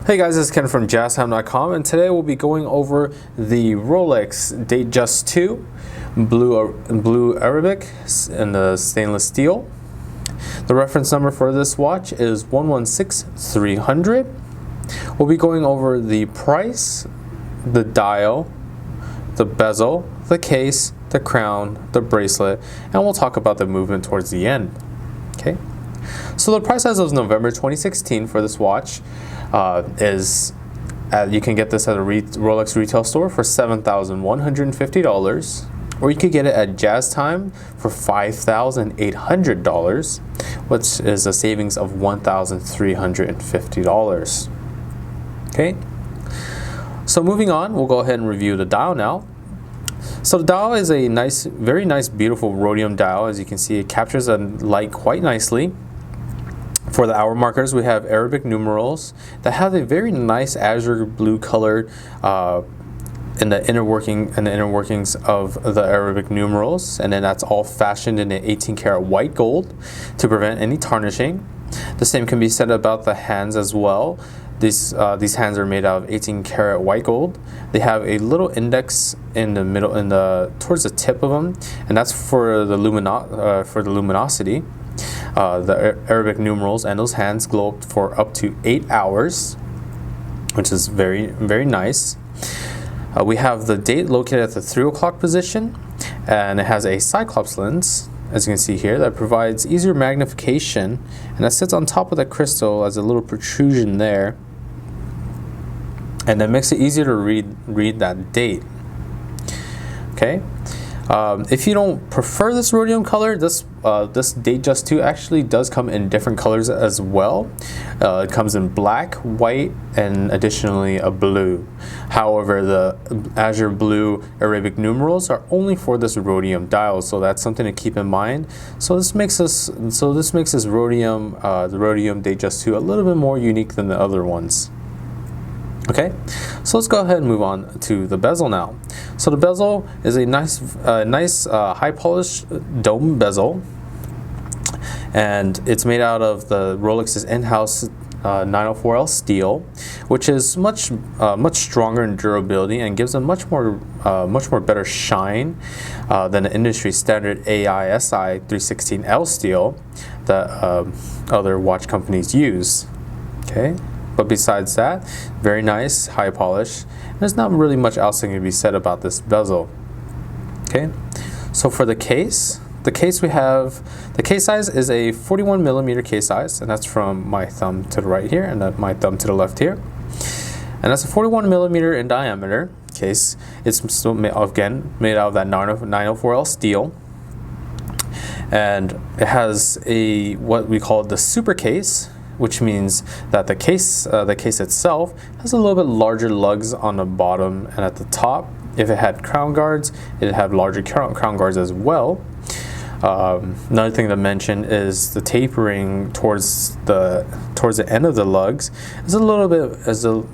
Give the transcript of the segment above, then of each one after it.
Hey guys, it's Ken from JazTime.com, and today we'll be going over the Rolex Datejust II Blue Arabic in the stainless steel. The reference number for this watch is 116300. We'll be going over the price, the dial, the bezel, the case, the crown, the bracelet, and we'll talk about the movement towards the end. Okay. So the price as of November 2016 for this watch is, you can get this at a Rolex retail store for $7,150, or you could get it at JazTime for $5,800, which is a savings of $1,350. Okay, so moving on, we'll go ahead and review the dial now. So the dial is a nice, very nice, beautiful rhodium dial. As you can see, it captures the light quite nicely. For the hour markers, we have Arabic numerals that have a very nice azure blue color in the inner workings of the Arabic numerals, and then that's all fashioned in an 18 karat white gold to prevent any tarnishing. The same can be said about the hands as well. These hands are made out of 18 karat white gold. They have a little index in the middle, towards the tip of them, and that's for the luminosity. The Arabic numerals and those hands glow for up to 8 hours, which is very, very nice. We have the date located at the 3 o'clock position, and it has a Cyclops lens, as you can see here, that provides easier magnification, and that sits on top of the crystal as a little protrusion there, and that makes it easier to read that date. Okay. If you don't prefer this rhodium color, this Datejust II actually does come in different colors as well. It comes in black, white, and additionally a blue. However, the azure blue Arabic numerals are only for this rhodium dial, so that's something to keep in mind. So this makes this rhodium, the rhodium Datejust II, a little bit more unique than the other ones. Okay, so let's go ahead and move on to the bezel now. So the bezel is a nice high polished dome bezel, and it's made out of the Rolex's in-house 904L steel, which is much stronger in durability and gives a much more better shine than the industry standard AISI 316L steel that other watch companies use. Okay. But besides that, very nice, high polish. There's not really much else that can be said about this bezel. Okay, so for the case we have, the case size is a 41 millimeter case size, and that's from my thumb to the right here, and my thumb to the left here. And that's a 41 millimeter in diameter case. It's still made out of that 904L steel. And it has what we call the super case, which means that the case itself has a little bit larger lugs on the bottom and at the top. If it had crown guards, it'd have larger crown guards as well. Another thing to mention is the tapering towards the end of the lugs is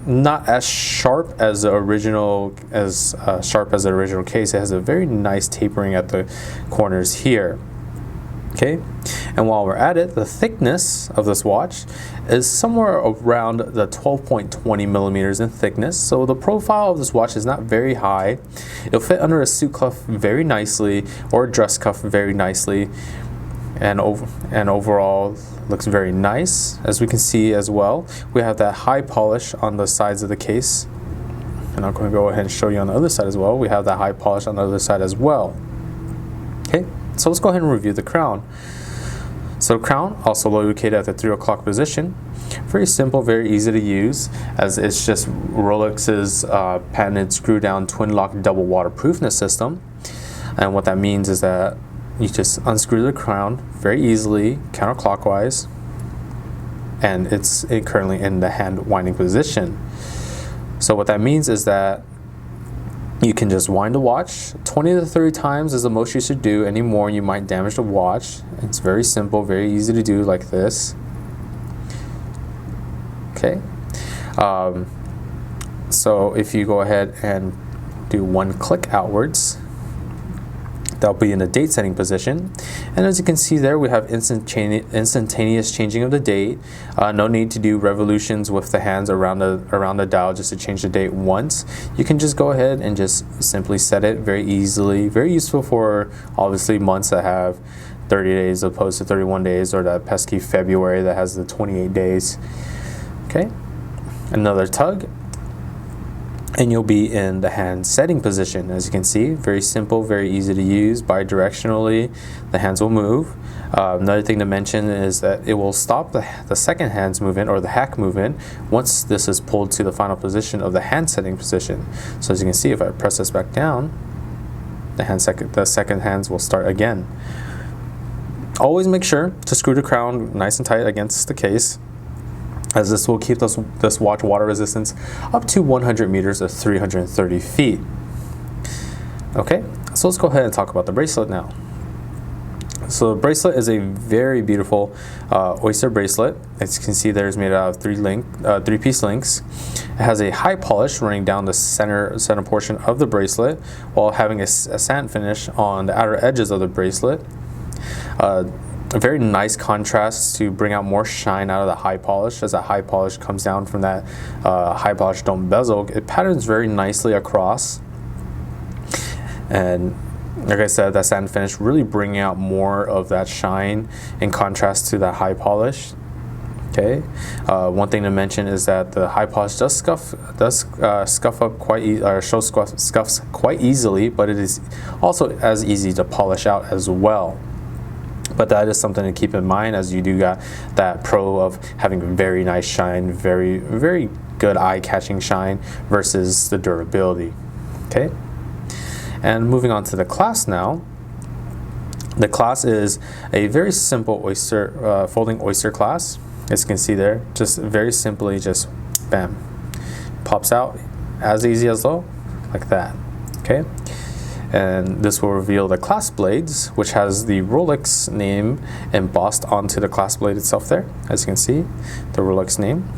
not as sharp as the original case. It has a very nice tapering at the corners here. Okay, and while we're at it, the thickness of this watch is somewhere around the 12.20 millimeters in thickness. So the profile of this watch is not very high. It'll fit under a suit cuff very nicely, or a dress cuff very nicely, and overall looks very nice. As we can see as well, we have that high polish on the sides of the case, and I'm going to go ahead and show you on the other side as well. We have that high polish on the other side as well. Okay. So let's go ahead and review the crown. So the crown, also located at the 3 o'clock position. Very simple, very easy to use, as it's just Rolex's patented screw-down twin-lock double waterproofness system. And what that means is that you just unscrew the crown very easily, counterclockwise, and it's currently in the hand winding position. So what that means is that you can just wind the watch 20 to 30 times is the most you should do. Any more, you might damage the watch. It's very simple, very easy to do like this. Okay. So if you go ahead and do one click outwards, that'll be in the date setting position. And as you can see there, we have instantaneous changing of the date. No need to do revolutions with the hands around the dial just to change the date once. You can just go ahead and just simply set it very easily. Very useful for obviously months that have 30 days opposed to 31 days, or that pesky February that has the 28 days. Okay, another tug, and you'll be in the hand setting position. As you can see, very simple, very easy to use. Bidirectionally, the hands will move. Another thing to mention is that it will stop the second hand's movement, or the hack movement, once this is pulled to the final position of the hand setting position. So as you can see, if I press this back down, the second hands will start again. Always make sure to screw the crown nice and tight against the case, as this will keep this watch water resistance up to 100 meters or 330 feet. Okay, so let's go ahead and talk about the bracelet now. So the bracelet is a very beautiful oyster bracelet. As you can see, there is made out of three-piece links. It has a high polish running down the center portion of the bracelet, while having a satin finish on the outer edges of the bracelet. A very nice contrast to bring out more shine out of the high polish. As that high polish comes down from that high polish dome bezel, it patterns very nicely across. And like I said, that satin finish really bringing out more of that shine in contrast to that high polish. Okay, one thing to mention is that the high polish does scuff up scuffs quite easily, but it is also as easy to polish out as well. But that is something to keep in mind, as you do got that pro of having very nice shine, very, very good eye-catching shine versus the durability. Okay, and moving on to the clasp now. The clasp is a very simple oyster, folding oyster clasp. As you can see there, just very simply, just bam, pops out as easy as though, like that. Okay. And this will reveal the clasp blades, which has the Rolex name embossed onto the clasp blade itself there. As you can see, the Rolex name.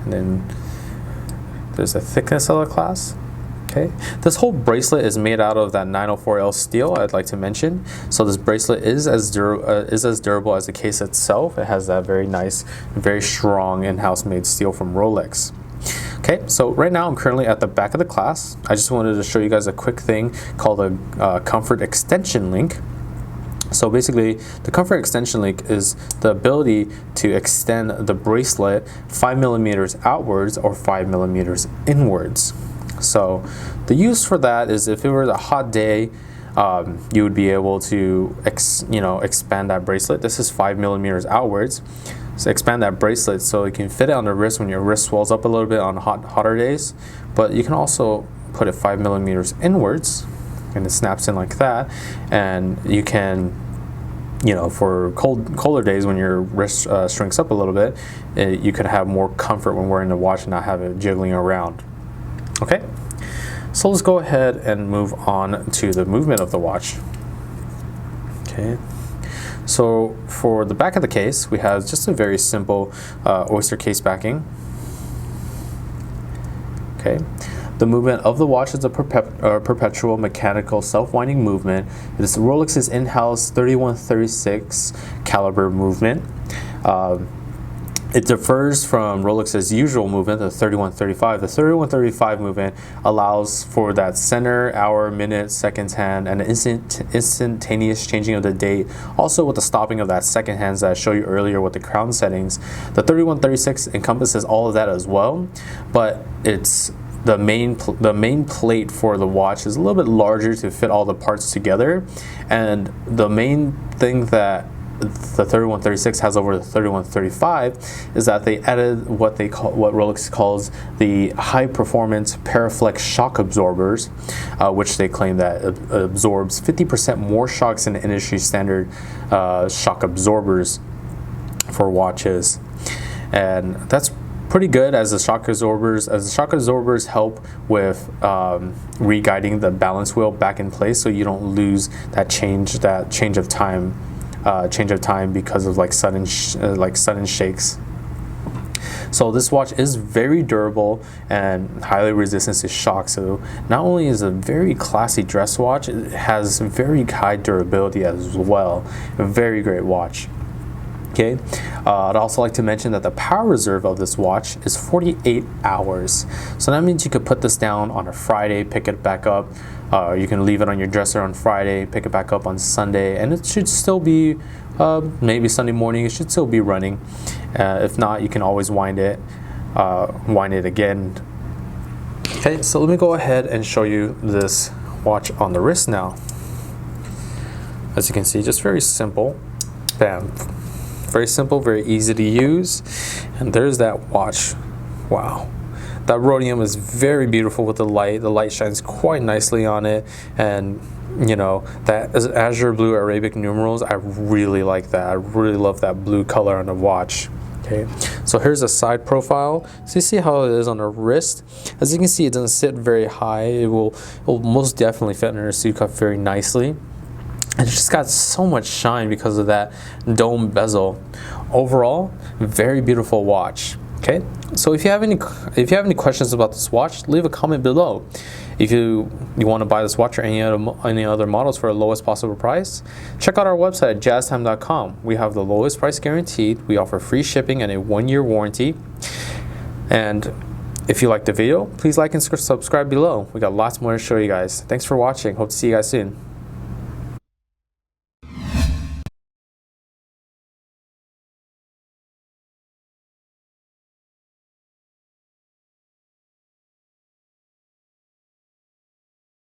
And then there's the thickness of the clasp. Okay, this whole bracelet is made out of that 904L steel, I'd like to mention. So this bracelet is as durable as the case itself. It has that very nice, very strong in-house made steel from Rolex. Okay, so right now I'm currently at the back of the clasp. I just wanted to show you guys a quick thing called a comfort extension link. So basically, the comfort extension link is the ability to extend the bracelet 5 millimeters outwards or 5 millimeters inwards. So the use for that is if it was a hot day, you would be able to expand that bracelet. This is 5 millimeters outwards. So expand that bracelet so you can fit it on the wrist when your wrist swells up a little bit on hotter days. But you can also put it 5 millimeters inwards, and it snaps in like that. And you can, for colder days when your wrist shrinks up a little bit, you can have more comfort when wearing the watch and not have it jiggling around. Okay, so let's go ahead and move on to the movement of the watch. Okay. So for the back of the case, we have just a very simple oyster case backing. Okay, the movement of the watch is a perpetual mechanical self-winding movement. It is Rolex's in-house 3136 caliber movement. It differs from Rolex's usual movement, the 3135. The 3135 movement allows for that center, hour, minute, seconds hand, and instantaneous changing of the date. Also with the stopping of that second hands that I showed you earlier with the crown settings. The 3136 encompasses all of that as well, but it's the main plate for the watch is a little bit larger to fit all the parts together. And the main thing that the 3136 has over the 3135 is that they added what Rolex calls the high performance Paraflex shock absorbers, which they claim that absorbs 50% more shocks than industry standard shock absorbers for watches. And that's pretty good, as the shock absorbers help with re-guiding the balance wheel back in place, so you don't lose that change of time because of sudden shakes. So this watch is very durable and highly resistant to shock. So not only is it a very classy dress watch, it has very high durability as well. A very great watch. Okay, I'd also like to mention that the power reserve of this watch is 48 hours. So that means you could put this down on a Friday, pick it back up. You can leave it on your dresser on Friday, pick it back up on Sunday, and it should still be, maybe Sunday morning, it should still be running. If not, you can always wind it again. Okay, so let me go ahead and show you this watch on the wrist now. As you can see, just very simple. Bam. Very simple, very easy to use. And there's that watch. Wow. That rhodium is very beautiful with the light. The light shines quite nicely on it. And you know, that azure blue Arabic numerals, I really like that. I really love that blue color on the watch. Okay, so here's a side profile. So you see how it is on the wrist. As you can see, it doesn't sit very high. It will most definitely fit under a suit cuff very nicely. And it's just got so much shine because of that dome bezel. Overall, very beautiful watch. Okay, so if you have any questions about this watch, leave a comment below. If you want to buy this watch or any other models for the lowest possible price, check out our website at JazTime.com. We have the lowest price guaranteed. We offer free shipping and a 1-year warranty. And if you liked the video, please like and subscribe below. We got lots more to show you guys. Thanks for watching. Hope to see you guys soon.